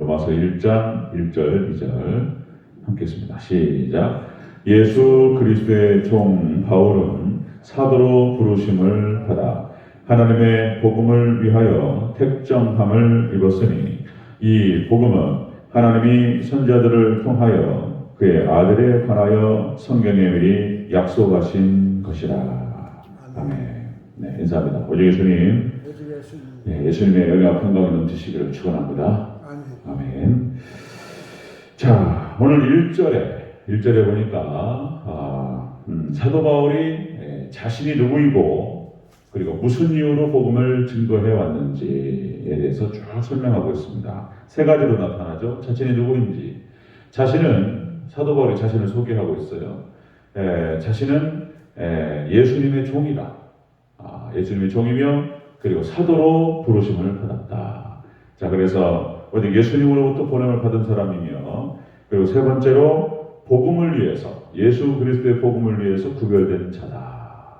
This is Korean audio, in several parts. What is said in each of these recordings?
로마서 1장 1절 2절 함께 했습니다. 시작. 예수 그리스도의 종 바울은 사도로 부르심을 받아 하나님의 복음을 위하여 택정함을 입었으니 이 복음은 하나님이 선지자들을 통하여 그의 아들에 관하여 성경에 미리 약속하신 것이라. 아멘. 네, 인사합니다. 오직 예수님. 네, 예수님의 영광 평강이 넘치시기를 축원합니다. 아멘. 자, 오늘 1절에 보니까 사도 바울이 자신이 누구이고 그리고 무슨 이유로 복음을 증거해 왔는지에 대해서 쭉 설명하고 있습니다. 세 가지로 나타나죠. 자신이 누구인지, 사도 바울이 자신을 소개하고 있어요. 자신은 예수님의 종이다. 예수님의 종이며 그리고 사도로 부르심을 받았다. 자, 그래서 오직 예수님으로부터 보냄을 받은 사람이며, 그리고 세 번째로 복음을 위해서, 예수 그리스도의 복음을 위해서 구별된 자다.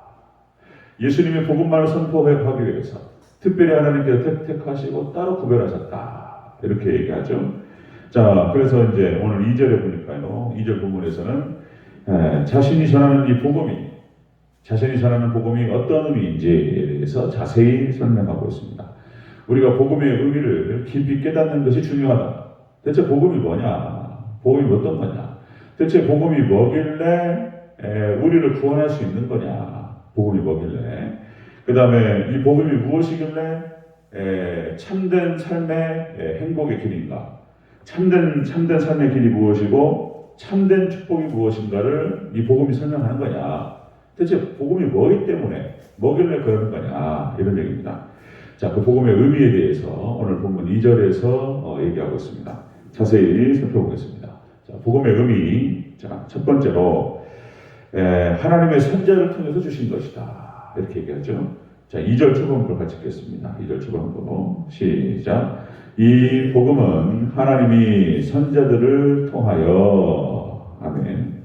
예수님의 복음만을 선포하기 위해서 특별히 하나님께서 택하시고 따로 구별하셨다. 이렇게 얘기하죠. 자, 그래서 이제 오늘 2절에 보니까요, 2절 본문에서는 자신이 전하는 복음이 어떤 의미인지에 대해서 자세히 설명하고 있습니다. 우리가 복음의 의미를 깊이 깨닫는 것이 중요하다. 대체 복음이 뭐냐? 복음이 어떤 거냐? 대체 복음이 뭐길래 우리를 구원할 수 있는 거냐? 복음이 뭐길래? 그 다음에 이 복음이 무엇이길래 참된 삶의 행복의 길인가? 참된 삶의 길이 무엇이고 참된 축복이 무엇인가를 이 복음이 설명하는 거냐? 대체 복음이 뭐기 때문에 뭐길래 그러는 거냐? 이런 얘기입니다. 자, 그 복음의 의미에 대해서 오늘 본문 2절에서 얘기하고 있습니다. 자세히 살펴보겠습니다. 자, 복음의 의미. 자, 첫 번째로 하나님의 선지자를 통해서 주신 것이다. 이렇게 얘기하죠. 자, 2절 초반부로 같이 읽겠습니다. 2절 초반부로 시작. 이 복음은 하나님이 선지자들을 통하여. 아멘.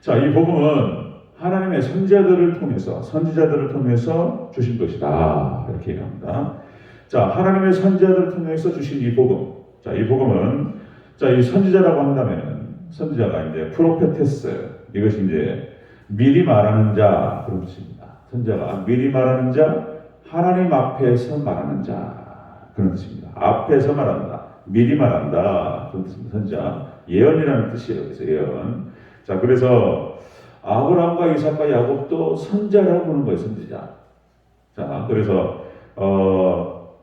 자, 이 복음은 하나님의 선지자들을 통해서 주신 것이다. 이렇게 얘기합니다. 자, 하나님의 선지자들을 통해서 주신 이 복음. 자, 이 복음은, 자, 이 선지자라고 한다면, 선지자가 이제 프로페테스, 이것이 이제 미리 말하는 자, 그런 뜻입니다. 선지자가 미리 말하는 자, 하나님 앞에서 말하는 자, 그런 뜻입니다. 앞에서 말한다, 미리 말한다, 그런 뜻입니다. 선지자. 예언이라는 뜻이에요. 그래서 예언. 자, 그래서 아브라함과 이삭과 야곱도 선지자라고 부르는 거예요, 선지자. 자, 그래서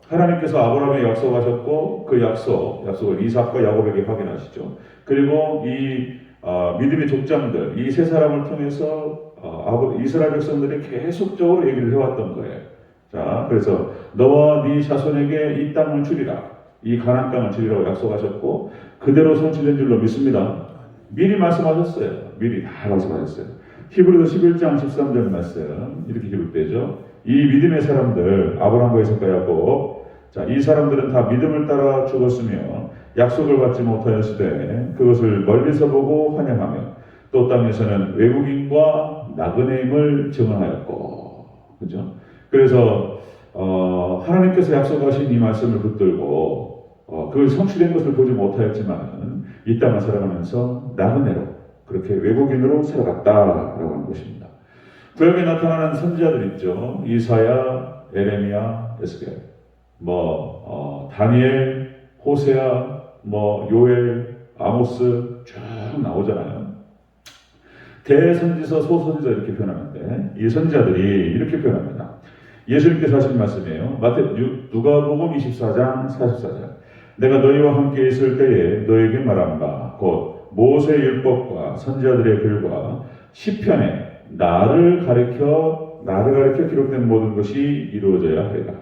하나님께서 아브라함에게 약속하셨고 그 약속을 이삭과 야곱에게 확인하시죠. 그리고 이 믿음의 족장들, 이 세 사람을 통해서 이스라엘 백성들이 계속적으로 얘기를 해왔던 거예요. 자, 그래서 너와 네 자손에게 이 땅을 주리라, 이 가나안 땅을 주리라고 약속하셨고 그대로 성취된 줄로 믿습니다. 미리 말씀하셨어요. 미리 다 말씀하셨어요. 히브리서 11장 13절 말씀 이렇게 기록되죠. 이 믿음의 사람들, 아브라함과 이삭과 야곱, 자, 이 사람들은 다 믿음을 따라 죽었으며 약속을 받지 못하였으되 그것을 멀리서 보고 환영하며 또 땅에서는 외국인과 나그네임을 증언하였고, 그죠? 그래서 하나님께서 약속하신 이 말씀을 붙들고 그 성취된 것을 보지 못하였지만 이 땅을 살아가면서 나그네로, 그렇게 외국인으로 살아갔다라고 하는 것입니다. 구약에 나타나는 선지자들 있죠. 이사야, 에레미야, 에스겔, 다니엘, 호세아, 요엘, 아모스 쭉 나오잖아요. 대선지서, 소선지서 이렇게 표현하는데 이 선지자들이 이렇게 표현합니다. 예수님께서 하신 말씀이에요. 누가복음 24장 44절. 내가 너희와 함께 있을 때에 너에게 말한 바 곧 모세의 율법과 선지자들의 글과 시편에 나를 가리켜 기록된 모든 것이 이루어져야 하리라.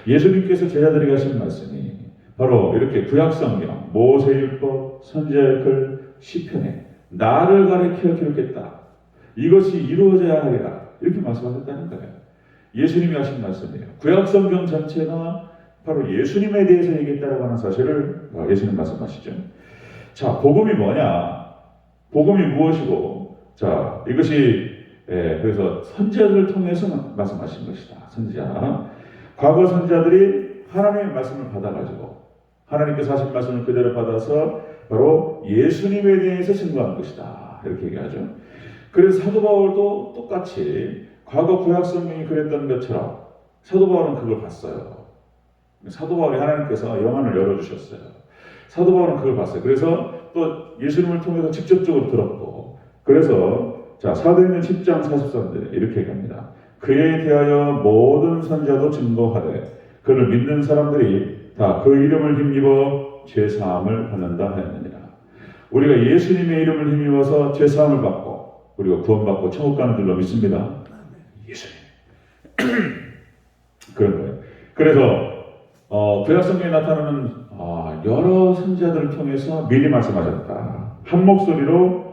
예수님께서 제자들에게 하신 말씀이 바로 이렇게 구약성경, 모세의 율법, 선지자의 글, 시편에 나를 가리켜 기록했다. 이것이 이루어져야 하리라. 이렇게 말씀하셨다는 거예요. 예수님이 하신 말씀이에요. 구약성경 전체가 바로 예수님에 대해서 얘기했다라고 하는 사실을 예수님 말씀하시죠. 자, 복음이 뭐냐? 복음이 무엇이고? 자, 이것이 그래서 선지자들을 통해서 말씀하신 것이다. 선지자. 과거 선지자들이 하나님의 말씀을 받아가지고 하나님께서 하신 말씀을 그대로 받아서 바로 예수님에 대해서 증거하는 것이다. 이렇게 얘기하죠. 그래서 사도 바울도 똑같이 과거 구약 성경이 그랬던 것처럼 사도 바울은 그걸 봤어요. 사도 바울이 하나님께서 영안을 열어주셨어요. 사도 바울은 그걸 봤어요. 그래서 또 예수님을 통해서 직접적으로 들었고, 그래서 자 사도행전 10장 43절에 이렇게 얘기합니다. 그에 대하여 모든 선자도 증거하되 그를 믿는 사람들이 다 그 이름을 힘입어 죄사함을 받는다 하였느니라. 우리가 예수님의 이름을 힘입어서 죄사함을 받고 우리가 구원받고 천국 가는 줄로 믿습니다. 예수님. 그런 거예요. 그래서 구약 성경에 나타나는 여러 선지자들을 통해서 미리 말씀하셨다. 한 목소리로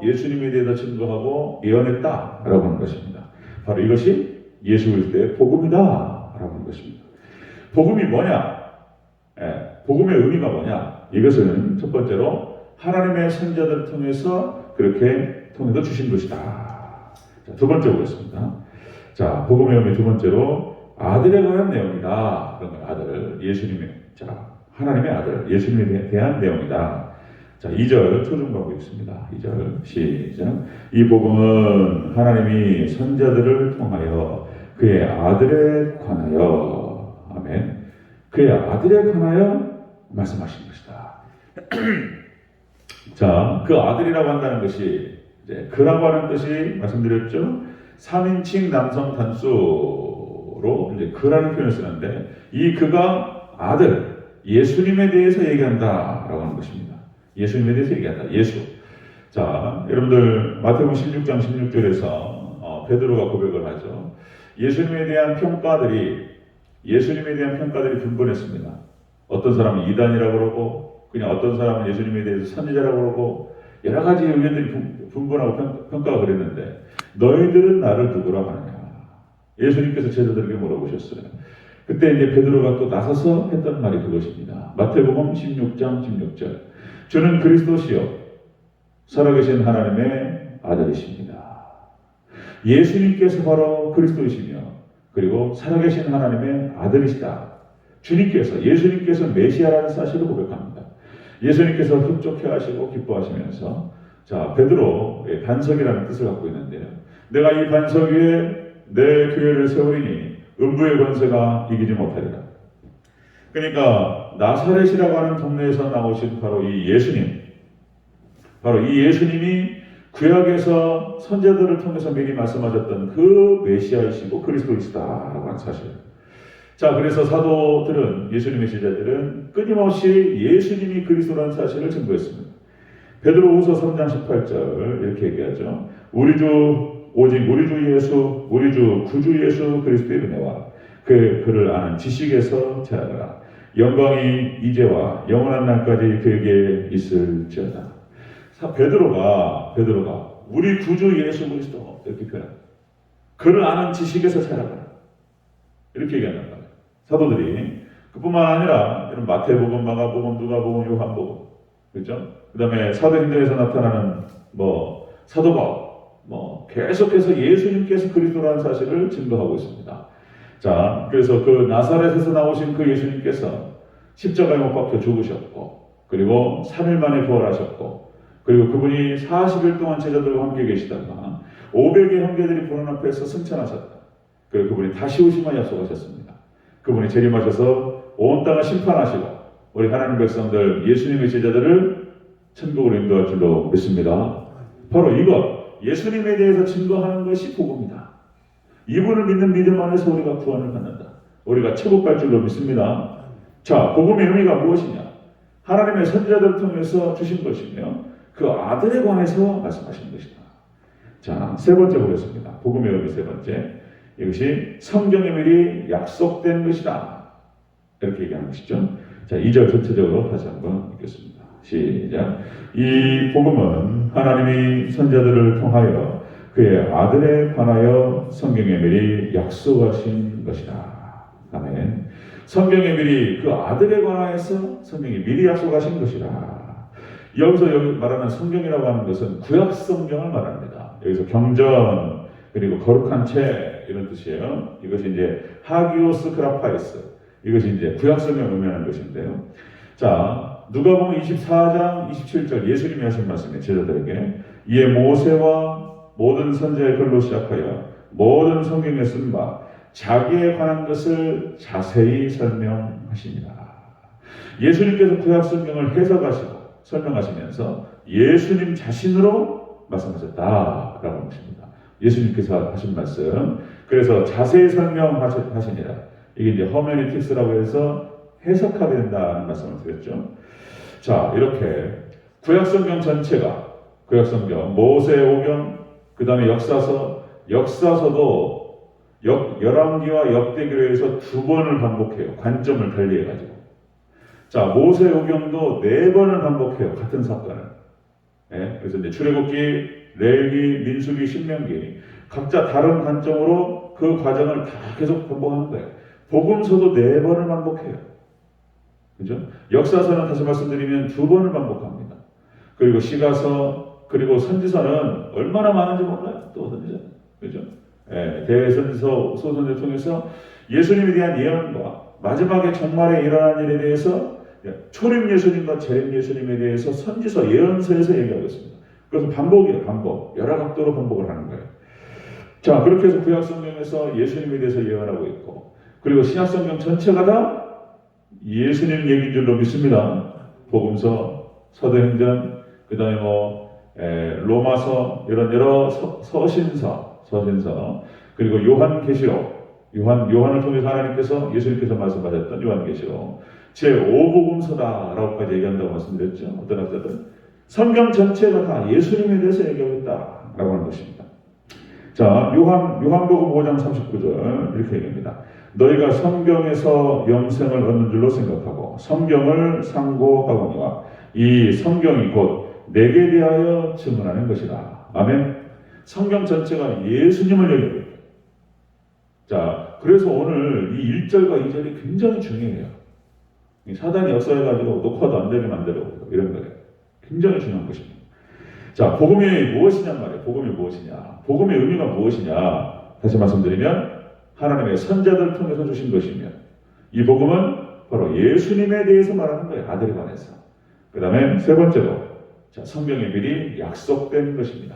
예수님에 대해서 증거하고 예언했다라고 하는 것입니다. 바로 이것이 예수 그리스도의 복음이다라고 하는 것입니다. 복음이 뭐냐? 복음의 의미가 뭐냐? 이것은 첫 번째로 하나님의 선지자들을 통해서 그렇게 통해서 주신 것이다. 자, 두 번째 보겠습니다. 자, 복음의 의미 두 번째로 아들에 관한 내용이다. 그런 거예요. 아들, 예수님의, 자, 하나님의 아들, 예수님에 대한 내용이다. 자, 2절 초중반 보겠습니다. 2절 시작. 이 복음은 하나님이 선지자들을 통하여 그의 아들에 관하여, 아멘. 그의 아들에 관하여 말씀하신 것이다. 자, 그 아들이라고 한다는 것이 이제 그라고 하는 뜻이 말씀드렸죠. 3인칭 남성 단수로 이제 그라는 표현을 쓰는데 이 그가 아들 예수님에 대해서 얘기한다라고 하는 것입니다. 예수님에 대해서 얘기한다. 예수. 자, 여러분들 마태복음 16장 16절에서 베드로가 고백을 하죠. 예수님에 대한 평가들이 분분했습니다. 어떤 사람은 이단이라고 그러고 그냥 어떤 사람은 예수님에 대해서 선지자라고 그러고 여러 가지 의견들이 분분하고 평가가 그랬는데 너희들은 나를 누구라고 하느냐. 예수님께서 제자들에게 물어보셨어요. 그때 이제 베드로가 또 나서서 했던 말이 그것입니다. 마태복음 16장 16절. 주는 그리스도시요 살아계신 하나님의 아들이십니다. 예수님께서 바로 그리스도이시며 그리고 살아계신 하나님의 아들이시다. 예수님께서 메시아라는 사실을 고백합니다. 예수님께서 흡족해 하시고 기뻐하시면서 자, 베드로의 반석이라는 뜻을 갖고 있는데요. 내가 이 반석 위에 내 교회를 세우리니 음부의 권세가 이기지 못하리라. 그러니까 나사렛이라고 하는 동네에서 나오신 바로 이 예수님, 바로 이 예수님이 구약에서 선지자들을 통해서 미리 말씀하셨던 그 메시아이시고 그리스도이시다라고 하는 사실. 자, 그래서 사도들은 예수님의 제자들은 끊임없이 예수님이 그리스도라는 사실을 증거했습니다. 베드로후서 3장 18절 이렇게 얘기하죠. 오직 우리 주 예수, 우리 주 구주 예수 그리스도의 은혜와 그를 아는 지식에서 자라라. 영광이 이제와 영원한 날까지 그에게 있을지어다. 베드로가 우리 구주 예수 그리스도 이렇게 표현합니다. 그를 아는 지식에서 자라라. 이렇게 얘기한단 말이에요. 사도들이 그뿐만 아니라 마태복음, 마가복음, 누가복음, 요한복음, 그렇죠? 그다음에 사도행전에서 나타나는 사도 바울, 계속해서 예수님께서 그리스도라는 사실을 증거하고 있습니다. 자, 그래서 그 나사렛에서 나오신 그 예수님께서 십자가에 못 박혀 죽으셨고, 그리고 3일 만에 부활하셨고, 그리고 그분이 40일 동안 제자들과 함께 계시다가 500의 형제들이 보는 앞에서 승천하셨다. 그리고 그분이 다시 오심을 약속하셨습니다. 그분이 재림하셔서 온 땅을 심판하시고 우리 하나님 백성들 예수님의 제자들을 천국으로 인도할 줄로 믿습니다. 바로 이것 예수님에 대해서 증거하는 것이 복음이다. 이분을 믿는 믿음 안에서 우리가 구원을 받는다. 우리가 천국 갈 줄로 믿습니다. 자, 복음의 의미가 무엇이냐? 하나님의 선지자들을 통해서 주신 것이며 그 아들에 관해서 말씀하신 것이다. 자, 세 번째 보겠습니다. 복음의 의미 세 번째. 이것이 성경의 미리 약속된 것이다. 이렇게 얘기하는 것이죠. 자, 2절 전체적으로 다시 한번 읽겠습니다. 시작. 이 복음은 하나님이 선지자들을 통하여 그의 아들에 관하여 성경에 미리 약속하신 것이다. 아멘. 성경에 미리 그 아들에 관하여서 성경이 미리 약속하신 것이다. 여기서 말하는 성경이라고 하는 것은 구약 성경을 말합니다. 여기서 경전 그리고 거룩한 책 이런 뜻이에요. 이것이 이제 하기오스 그라파이스 이것이 이제 구약성경 의미하는 것인데요. 자, 누가복음 24장 27절 예수님이 하신 말씀에 제자들에게 이에 모세와 모든 선지자의 글로 시작하여 모든 성경에 쓴 바 자기에 관한 것을 자세히 설명하십니다. 예수님께서 구약성경을 해석하시고 설명하시면서 예수님 자신으로 말씀하셨다라고 하는 것입니다. 예수님께서 하신 말씀. 그래서 자세히 설명하시니라. 이게 이제 허메니틱스라고 해서 해석하게 된다는 말씀을 드렸죠. 자, 이렇게 구약성경 전체가 구약성경, 모세오경, 그 다음에 역사서도 열왕기와 역대기로에서 2번을 반복해요. 관점을 달리해가지고. 자, 모세오경도 4번을 반복해요. 같은 사건을. 예? 그래서 이제 출애굽기, 레위기, 민수기, 신명기 각자 다른 관점으로 그 과정을 다 계속 반복하는 거예요. 복음서도 4번을 반복해요. 그죠? 역사서는 다시 말씀드리면 2번을 반복합니다. 그리고 시가서, 그리고 선지서는 얼마나 많은지 몰라요. 또 선지서. 그죠? 예, 대선지서, 소선지서 통해서 예수님에 대한 예언과 마지막에 종말에 일어난 일에 대해서 초림 예수님과 재림 예수님에 대해서 선지서, 예언서에서 얘기하고 있습니다. 그래서 반복이에요. 반복. 여러 각도로 반복을 하는 거예요. 자, 그렇게 해서 구약성경에서 예수님에 대해서 예언하고 있고, 그리고 신약성경 전체가 다 예수님 얘기인 줄로 믿습니다. 복음서, 사도행전, 그 다음에 로마서, 이런 여러 서신서, 그리고 요한계시록, 요한을 통해서 하나님께서, 예수님께서 말씀하셨던 요한계시록, 제5복음서다라고까지 얘기한다고 말씀드렸죠. 어떤 학자들은. 성경 전체가 다 예수님에 대해서 얘기하고 있다라고 하는 것입니다. 자, 요한복음 5장 39절 이렇게 얘기합니다. 너희가 성경에서 영생을 얻는 줄로 생각하고 성경을 상고하거니와 이 성경이 곧 내게 대하여 증언하는 것이다. 아멘. 성경 전체가 예수님을 얘기하고 있다. 자, 그래서 오늘 이 1절과 2절이 굉장히 중요해요. 사단이 역사해가지고 녹화도 안 되게 만들고 이런 거예요. 굉장히 중요한 것입니다. 자, 복음이 무엇이냐 말이에요. 복음이 무엇이냐. 복음의 의미가 무엇이냐. 다시 말씀드리면 하나님의 선자들을 통해서 주신 것이며 이 복음은 바로 예수님에 대해서 말하는 거예요. 아들에 관해서. 그 다음에 세 번째로 자, 성경에 미리 약속된 것입니다.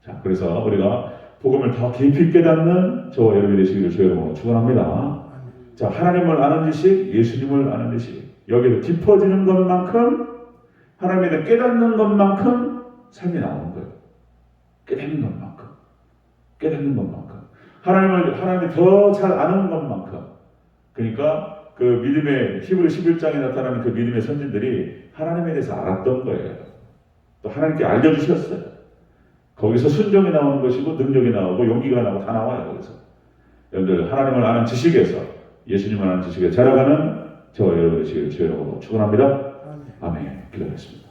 자, 그래서 우리가 복음을 더 깊이 깨닫는 저와 여러분이 되시기를 주의 이름으로 축원합니다. 자, 하나님을 아는 지식, 예수님을 아는 지식, 여기서 깊어지는 것만큼 하나님에 대해 깨닫는 것만큼 삶이 나오는 거예요. 깨닫는 것만큼 하나님을 더 잘 아는 것만큼. 그러니까 그 믿음의 히브리 11장에 나타나는 그 믿음의 선진들이 하나님에 대해서 알았던 거예요. 또 하나님께 알려주셨어요. 거기서 순종이 나오는 것이고 능력이 나오고 용기가 나오고 다 나와요. 거기서 여러분들 하나님을 아는 지식에서 예수님을 아는 지식에 자라가는 저와 여러분의 지식을 주의 이름으로 축원합니다. 아멘. 기도하겠습니다.